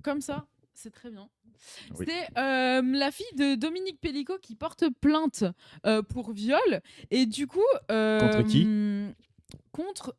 comme ça, c'est très bien. Oui. C'est la fille de Dominique Pellico qui porte plainte pour viol. Et du coup, Contre qui? contre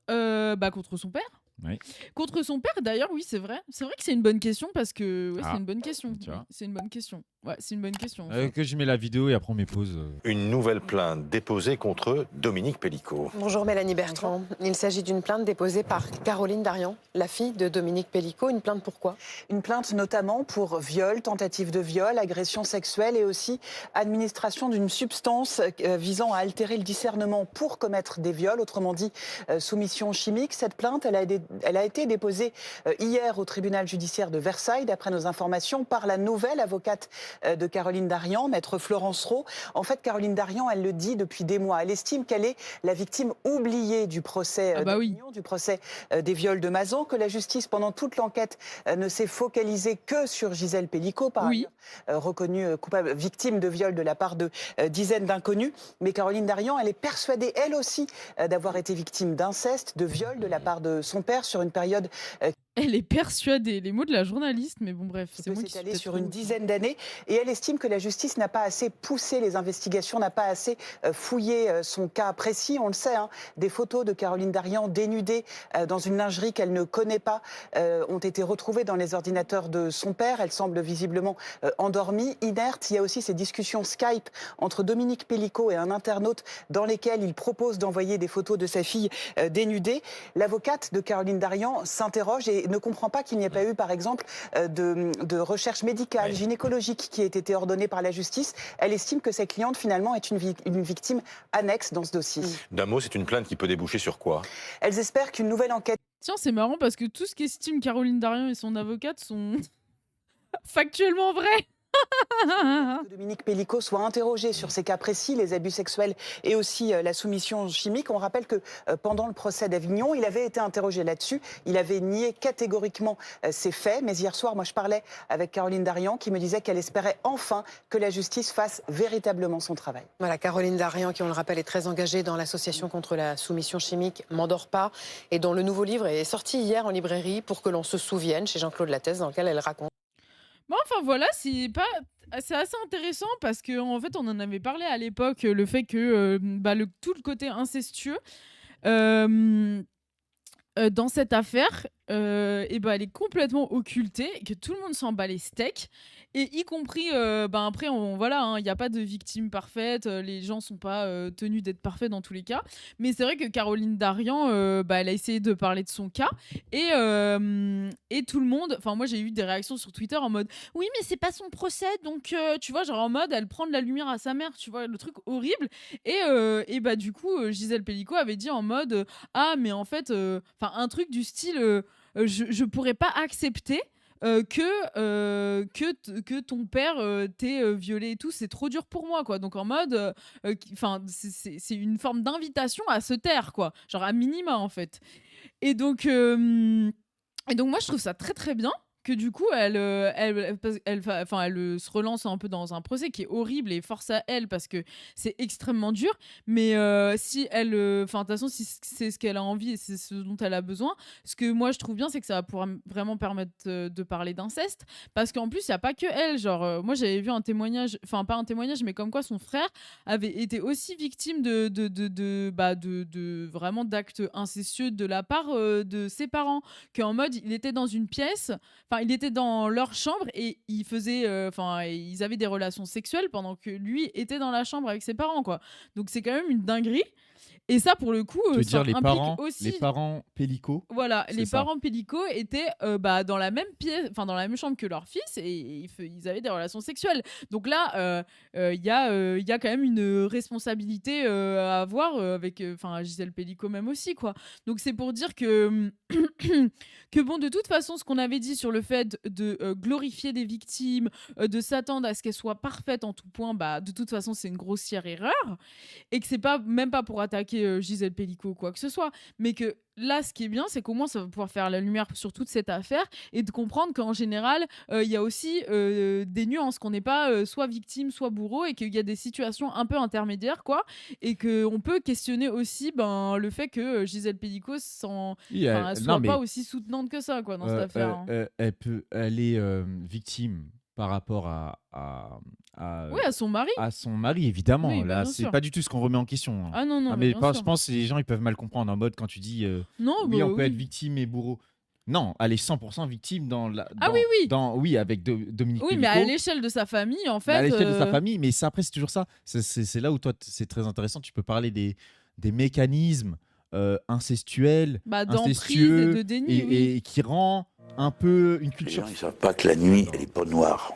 son père. Oui. Contre son père, d'ailleurs, oui, c'est vrai. C'est vrai que c'est une bonne question parce que. Ouais, c'est Ah, une bonne question. tu Oui, vois. c'est une bonne question. Ouais, c'est une bonne question en soi. Que je mets la vidéo et après on met pause. Une nouvelle plainte déposée contre Dominique Pellico. Bonjour Mélanie Bertrand. Il s'agit d'une plainte déposée par Caroline Darian, la fille de Dominique Pellico. Une plainte pourquoi? Une plainte notamment pour viol, tentative de viol, agression sexuelle et aussi administration d'une substance visant à altérer le discernement pour commettre des viols, autrement dit soumission chimique. Cette plainte, elle a été déposée hier au tribunal judiciaire de Versailles, d'après nos informations, par la nouvelle avocate de Caroline Darian, maître Florence Rowe. En fait, Caroline Darian, elle le dit depuis des mois. Elle estime qu'elle est la victime oubliée du procès Ah bah oui. d'Avignon, du procès des viols de Mazan, que la justice, pendant toute l'enquête, ne s'est focalisée que sur Gisèle Pellico, par Oui. ailleurs reconnue coupable, victime de viol de la part de dizaines d'inconnus. Mais Caroline Darian, elle est persuadée, elle aussi, d'avoir été victime d'inceste, de viol de la part de son père sur une période Elle est persuadée. Les mots de la journaliste, mais bon, bref, qui c'est peut moi qui suis s'étaler peut-être sur trop- une dizaine d'années. Et elle estime que la justice n'a pas assez poussé les investigations, n'a pas assez fouillé son cas précis. On le sait, hein, des photos de Caroline Darian dénudée dans une lingerie qu'elle ne connaît pas ont été retrouvées dans les ordinateurs de son père. Elle semble visiblement endormie, inerte. Il y a aussi ces discussions Skype entre Dominique Pellico et un internaute dans lesquelles il propose d'envoyer des photos de sa fille dénudée. L'avocate de Caroline Darian s'interroge et ne comprend pas qu'il n'y ait pas eu, par exemple, de recherche médicale, gynécologique qui ait été ordonnée par la justice. Elle estime que sa cliente, finalement, est une victime annexe dans ce dossier. D'un mot, c'est une plainte qui peut déboucher sur quoi? Elles espèrent qu'une nouvelle enquête Tiens, c'est marrant parce que tout ce qu'estiment Caroline Darian et son avocate sont factuellement vrais. que Dominique Pellico soit interrogé sur ces cas précis, les abus sexuels et aussi la soumission chimique. On rappelle que pendant le procès d'Avignon, il avait été interrogé là-dessus. Il avait nié catégoriquement ces faits. Mais hier soir, moi, je parlais avec Caroline Darian qui me disait qu'elle espérait enfin que la justice fasse véritablement son travail. Voilà, Caroline Darian, qui, on le rappelle, est très engagée dans l'association contre la soumission chimique M'endors pas, et dont le nouveau livre est sorti hier en librairie, Pour que l'on se souvienne, chez Jean-Claude Lattès, dans lequel elle raconte. Bon, enfin voilà, c'est assez intéressant parce que en fait, on en avait parlé à l'époque, le fait que tout le côté incestueux euh, dans cette affaire, elle est complètement occultée, et que tout le monde s'en bat les steaks, et y compris, après, il n'y a pas de victime parfaite, les gens sont pas tenus d'être parfaits dans tous les cas, mais c'est vrai que Caroline Darian, elle a essayé de parler de son cas, et tout le monde, enfin moi j'ai eu des réactions sur Twitter en mode oui mais c'est pas son procès, donc tu vois, genre en mode elle prend de la lumière à sa mère, tu vois, le truc horrible, du coup Gisèle Pellico avait dit en mode ah mais en fait un truc du style je pourrais pas accepter que ton père t'ait violé et tout, c'est trop dur pour moi, quoi. Donc en mode c'est une forme d'invitation à se taire, quoi, genre à minima en fait. Et donc moi je trouve ça très très bien que du coup elle se relance un peu dans un procès qui est horrible, et force à elle parce que c'est extrêmement dur, mais si elle de toute façon si c'est ce qu'elle a envie et c'est ce dont elle a besoin, ce que moi je trouve bien c'est que ça va pouvoir vraiment permettre de parler d'inceste, parce qu'en plus il y a pas que elle, genre moi j'avais vu un témoignage, enfin pas un témoignage mais comme quoi son frère avait été aussi victime de vraiment d'actes incestueux de la part de ses parents, qu'en mode il était dans une pièce, enfin il était dans leur chambre et il faisait ils avaient des relations sexuelles pendant que lui était dans la chambre avec ses parents, quoi. Donc c'est quand même une dinguerie, et ça pour le coup Tu veux ça dire les implique les aussi, parents Pellico? voilà, C'est les ça. parents Pellico étaient dans la même pièce, enfin dans la même chambre que leur fils, et ils avaient des relations sexuelles. Donc là, il y a quand même une responsabilité à avoir avec Gisèle Pellico même aussi, quoi. Donc c'est pour dire que que bon, de toute façon, ce qu'on avait dit sur le fait de glorifier des victimes, de s'attendre à ce qu'elles soient parfaites en tout point, de toute façon c'est une grossière erreur, et que c'est pas même pas pour attaquer attaquer Gisèle Pelicot ou quoi que ce soit. Mais que là, ce qui est bien, c'est qu'au moins, ça va pouvoir faire la lumière sur toute cette affaire et de comprendre qu'en général, il y a aussi des nuances, qu'on n'est pas soit victime, soit bourreau, et qu'il y a des situations un peu intermédiaires, quoi. Et qu'on peut questionner aussi le fait que Gisèle Pelicot Oui, elle non, soit mais pas aussi soutenante que ça, quoi, dans cette affaire. Hein. elle est victime par rapport à, Oui, à son mari. à son mari, évidemment. Oui, Là, bien c'est sûr. pas du tout ce qu'on remet en question. Hein. Ah non, non, Ah, mais mais bien je sûr. pense que les gens ils peuvent mal comprendre en mode quand tu dis Non, oui, on peut oui. être victime et bourreau. Non, elle est 100% victime Ah oui, oui. oui, avec Dominique Oui, mais à Pélicaud. l'échelle de sa famille, en Mais à fait. l'échelle de sa famille, mais ça, après, c'est toujours ça. C'est là où toi, c'est très intéressant. Tu peux parler des mécanismes incestuels, D'emprise et incestueux, de déni, oui. et qui rend un peu une Les culture. gens, ils savent pas que la nuit, elle est pas noire.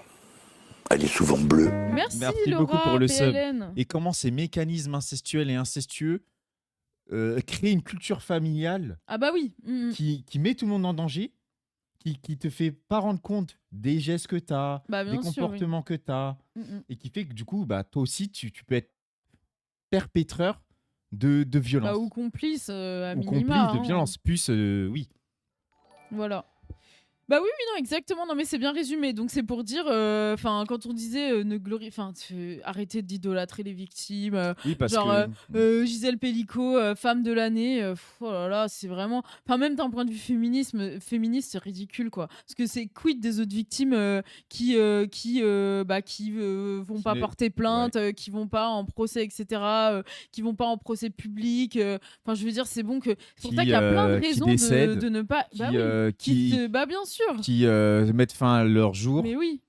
Elle est souvent bleue. Merci, Merci Laura, beaucoup pour le sub. PLN. Et comment ces mécanismes incestuels et incestueux créent une culture familiale Ah bah oui. qui met tout le monde en danger, qui te fait pas rendre compte des gestes que tu as, Bah, des bien sûr, oui. comportements que tu as, Mm, mm. et qui fait que du coup, toi aussi, tu peux être perpétreur de violence. Ou complice, à Ou minima. complice de hein. violence, plus, oui. Voilà. Bah oui, non, exactement. Non, mais c'est bien résumé. Donc c'est pour dire, quand on disait arrêtez d'idolâtrer les victimes. Oui, parce Genre, que... Gisèle Pelicot, femme de l'année. Oh là là, c'est vraiment. Enfin, même d'un point de vue féministe, c'est ridicule, quoi. Parce que c'est quid des autres victimes qui vont pas ne- porter plainte, qui vont pas en procès, etc., qui vont pas en procès public. Enfin, je veux dire, c'est bon que. C'est pour ça qu'il y a plein de qui raisons décèdent, de ne pas. Bien sûr. qui mettent fin à leur jour. Mais oui.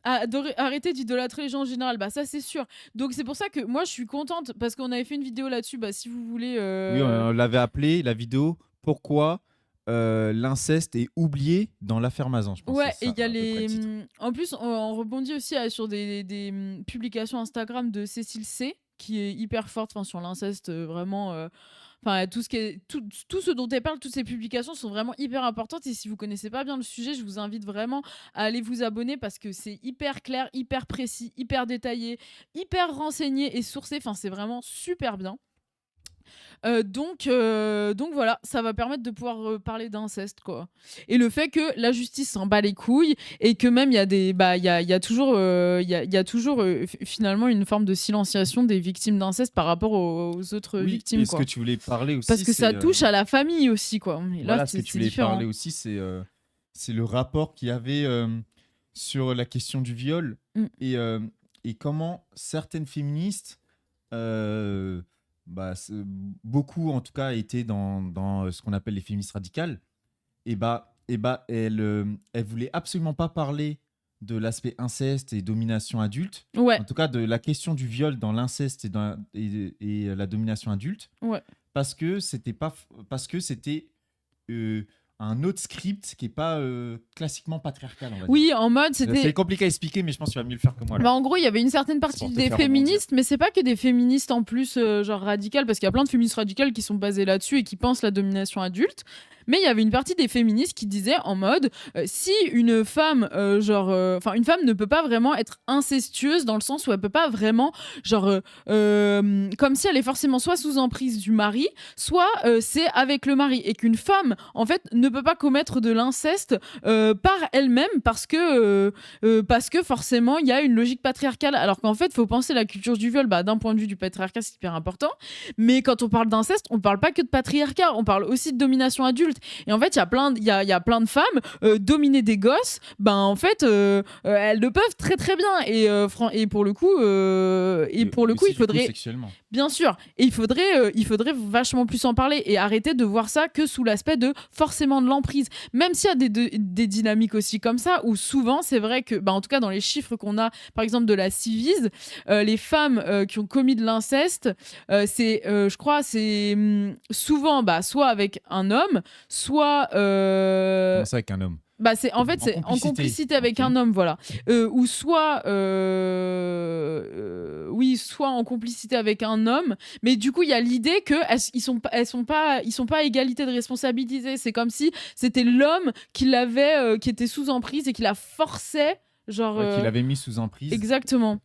Arrêter d'idolâtrer les gens en général, ça c'est sûr. Donc c'est pour ça que moi je suis contente parce qu'on avait fait une vidéo là-dessus. Si vous voulez. Oui, on l'avait appelé la vidéo Pourquoi l'inceste est oublié dans l'affaire Mazan, je pense. Ouais, c'est et ça, il y a à peu près le titre. En plus, on rebondit aussi sur des publications Instagram de Cécile C, qui est hyper forte sur l'inceste, vraiment. Tout ce dont elle parle, toutes ces publications sont vraiment hyper importantes. Et si vous connaissez pas bien le sujet, je vous invite vraiment à aller vous abonner parce que c'est hyper clair, hyper précis, hyper détaillé, hyper renseigné et sourcé. C'est vraiment super bien. Donc voilà, ça va permettre de pouvoir parler d'inceste, quoi. Et le fait que la justice s'en bat les couilles et que même il y a toujours finalement une forme de silenciation des victimes d'inceste par rapport aux autres Oui, victimes, et ce quoi. que tu voulais parler aussi, Parce que ça c'est, touche à la famille aussi, quoi. Et là, voilà, ce que tu c'est voulais différent. parler aussi, c'est le rapport qu'il y avait sur la question du viol et comment certaines féministes, beaucoup en tout cas étaient dans ce qu'on appelle les féministes radicales, elles voulaient absolument pas parler de l'aspect inceste et domination adulte. Ouais. En tout cas, de la question du viol dans l'inceste et la domination adulte. Ouais. Parce que c'était un autre script qui est pas classiquement patriarcal, on va dire. Oui, en mode c'était. C'est compliqué à expliquer, mais je pense que tu vas mieux le faire que moi. Là. En gros, il y avait une certaine pour partie te des faire féministes, mais c'est pas que des féministes en plus, genre radicales, parce qu'il y a plein de féministes radicales qui sont basées là-dessus et qui pensent la domination adulte. Mais il y avait une partie des féministes qui disaient en mode si une femme, une femme ne peut pas vraiment être incestueuse dans le sens où elle peut pas vraiment, comme si elle est forcément soit sous emprise du mari, soit c'est avec le mari, et qu'une femme en fait ne peut pas commettre de l'inceste par elle-même parce que forcément il y a une logique patriarcale, alors qu'en fait faut penser la culture du viol, d'un point de vue du patriarcat c'est hyper important, mais quand on parle d'inceste on parle pas que de patriarcat, on parle aussi de domination adulte. Et en fait, il y a plein de femmes dominer des gosses. En fait, elles le peuvent très très bien. Et pour le coup, il faudrait sexuellement. Bien sûr, et il faudrait vachement plus en parler et arrêter de voir ça que sous l'aspect de forcément de l'emprise. Même s'il y a des dynamiques aussi comme ça, où souvent c'est vrai que, en tout cas dans les chiffres qu'on a, par exemple de la Civise, les femmes qui ont commis de l'inceste, je crois, c'est souvent soit avec un homme, soit Comment ça avec un homme? C'est en complicité avec un homme, voilà, ou soit soit en complicité avec un homme, mais du coup il y a l'idée que ils sont pas à égalité de responsabilité. C'est comme si c'était l'homme qui était sous emprise et qui la forçait, Qui l'avait mis sous emprise. Exactement.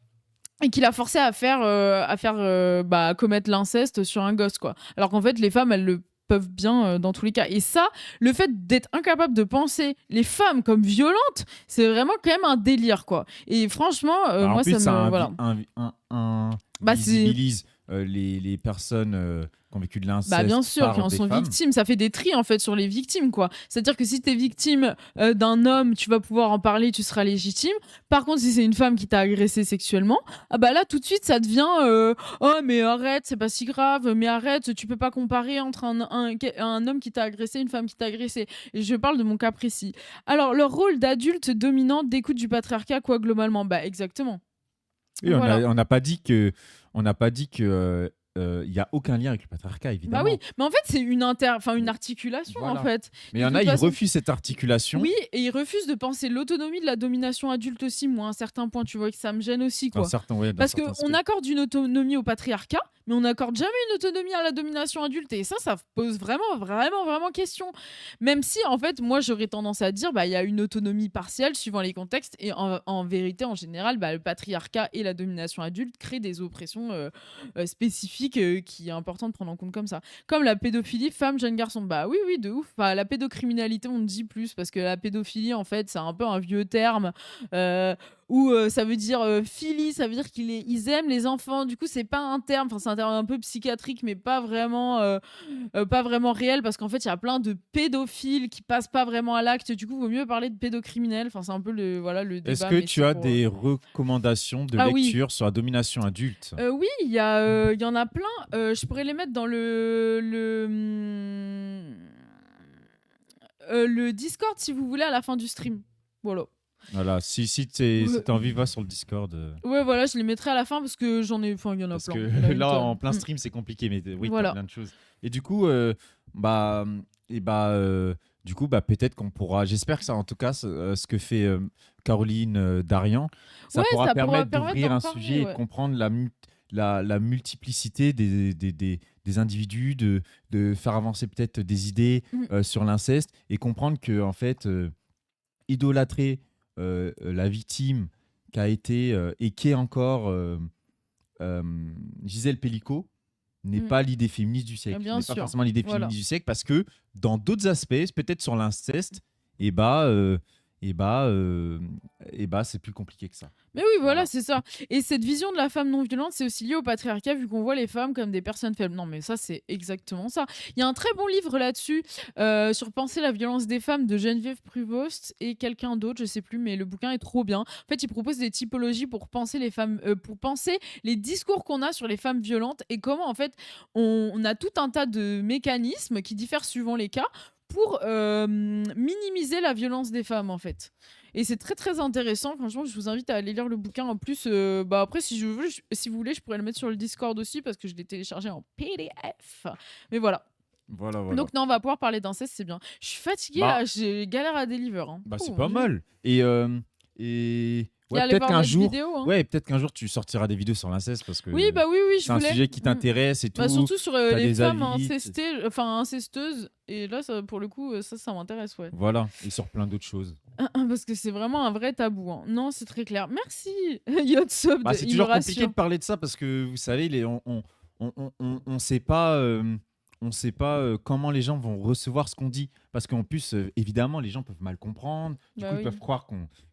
et qui l'a forcé à à commettre l'inceste sur un gosse, quoi. Alors qu'en fait, les femmes, elles le peuvent bien dans tous les cas. Et ça, le fait d'être incapable de penser les femmes comme violentes, c'est vraiment quand même un délire, quoi. Et franchement, Bah, en moi, plus, ça me... Voilà. Bah, c'est... visibilise les personnes qui ont vécu de l'inceste. Bah bien sûr, par qui en des sont femmes. victimes. Ça fait des tris en fait sur les victimes, quoi. C'est-à-dire que si t'es victime d'un homme, tu vas pouvoir en parler, tu seras légitime. Par contre, si c'est une femme qui t'a agressé sexuellement, ah bah là tout de suite ça devient oh mais arrête, c'est pas si grave, mais arrête, tu peux pas comparer entre un homme qui t'a agressé et une femme qui t'a agressé. Et je parle de mon cas précis. Alors leur rôle d'adulte dominant d'écoute du patriarcat, quoi, globalement. Bah exactement. Oui, Voilà. on n'a pas dit que il y a aucun lien avec le patriarcat, évidemment. Bah oui, mais en fait c'est une articulation Voilà. en fait. Mais il y en De a, toute ils façon- refusent cette articulation. Oui, et ils refusent de penser l'autonomie de la domination adulte aussi. Moi, à un certain point, tu vois que ça me gêne aussi, Dans quoi. certains, ouais, dans Parce certains qu'on aspects. accorde une autonomie au patriarcat, mais on n'accorde jamais une autonomie à la domination adulte. Et ça pose vraiment, vraiment, vraiment question. Même si, en fait, moi, j'aurais tendance à dire, bah, il y a une autonomie partielle suivant les contextes. Et en vérité, en général, bah, le patriarcat et la domination adulte créent des oppressions spécifiques qui est important de prendre en compte comme ça. Comme la pédophilie, femme, jeune garçon. Bah oui, oui, de ouf. Enfin, la pédocriminalité, on ne dit plus parce que la pédophilie, en fait, c'est un peu un vieux terme. Où ça veut dire philie, ça veut dire qu'ils aiment les enfants. Du coup, c'est pas un terme, enfin c'est un terme un peu psychiatrique, mais pas vraiment réel, parce qu'en fait, il y a plein de pédophiles qui passent pas vraiment à l'acte. Du coup, vaut mieux parler de pédocriminels. Enfin, c'est un peu le débat. Est-ce que mais tu c'est as pour, des recommandations de Ah oui. lecture sur la domination adulte? Oui, il y en a plein. Je pourrais les mettre dans le Discord si vous voulez à la fin du stream. Voilà. Voilà, si t'as envie, va sur le Discord. Ouais, voilà, je les mettrai à la fin parce que j'en ai. Enfin, il y en a Parce plein. que Il y en a une là, tonne. en plein stream, c'est compliqué, mais oui, Voilà. t'as plein de choses. Et du coup, peut-être qu'on pourra. J'espère que ça, en tout cas, ce que fait Caroline Darian, ça Ouais, pourra ça pourra permettre permettre d'ouvrir d'en un parler, sujet et ouais. de comprendre la multiplicité des individus, de faire avancer peut-être des idées sur l'inceste et comprendre que, en fait, idolâtrer la victime qui a été et qui est encore Gisèle Pellicot n'est pas l'idée féministe du siècle. Bien N'est sûr. pas forcément l'idée Voilà. féministe du siècle parce que dans d'autres aspects, peut-être sur l'inceste, c'est plus compliqué que ça. Mais oui, voilà, c'est ça. Et cette vision de la femme non violente, c'est aussi lié au patriarcat, vu qu'on voit les femmes comme des personnes faibles. Non, mais ça, c'est exactement ça. Il y a un très bon livre là-dessus, sur Penser la violence des femmes, de Geneviève Pruvost et quelqu'un d'autre, je sais plus, mais le bouquin est trop bien. En fait, il propose des typologies pour penser les femmes, pour penser les discours qu'on a sur les femmes violentes et comment, en fait, on a tout un tas de mécanismes qui diffèrent suivant les cas pour minimiser la violence des femmes, en fait. Et c'est très très intéressant. Franchement, je vous invite à aller lire le bouquin. En plus, après, si vous voulez, je pourrais le mettre sur le Discord aussi parce que je l'ai téléchargé en PDF. Mais voilà. Voilà. Donc non, on va pouvoir parler d'inceste, c'est bien. Je suis fatiguée, Bah. là, j'ai galère à deliver. Hein. Bah, c'est Oh, pas mon Dieu. mal. Et Et allez peut-être voir qu'un notre jour, vidéo, hein. peut-être qu'un jour tu sortiras des vidéos sur l'inceste parce que Oui, oui, je c'est un voulais. sujet qui t'intéresse et tout. Bah, surtout sur t'as les des femmes avis, incesteuses. Et là, ça, pour le coup, ça m'intéresse, ouais. Voilà, et sur plein d'autres choses. Parce que c'est vraiment un vrai tabou. Hein. Non, c'est très clair. Merci, Yotsub. C'est toujours compliqué de parler de ça parce que vous savez, on sait pas. On ne sait pas comment les gens vont recevoir ce qu'on dit. Parce qu'en plus, évidemment, les gens peuvent mal comprendre. Du coup, ils peuvent croire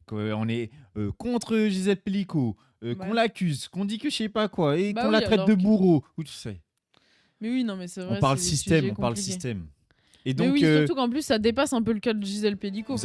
qu'on est contre Gisèle Pellicot, qu'on l'accuse, qu'on dit que je sais pas quoi, et qu'on la traite de bourreau. Ou tu sais. Mais oui, non, mais c'est vrai. On parle c'est des système, sujets on parle compliqués. système. Et Mais donc, oui, surtout qu'en plus, ça dépasse un peu le cas de Gisèle Pellicot.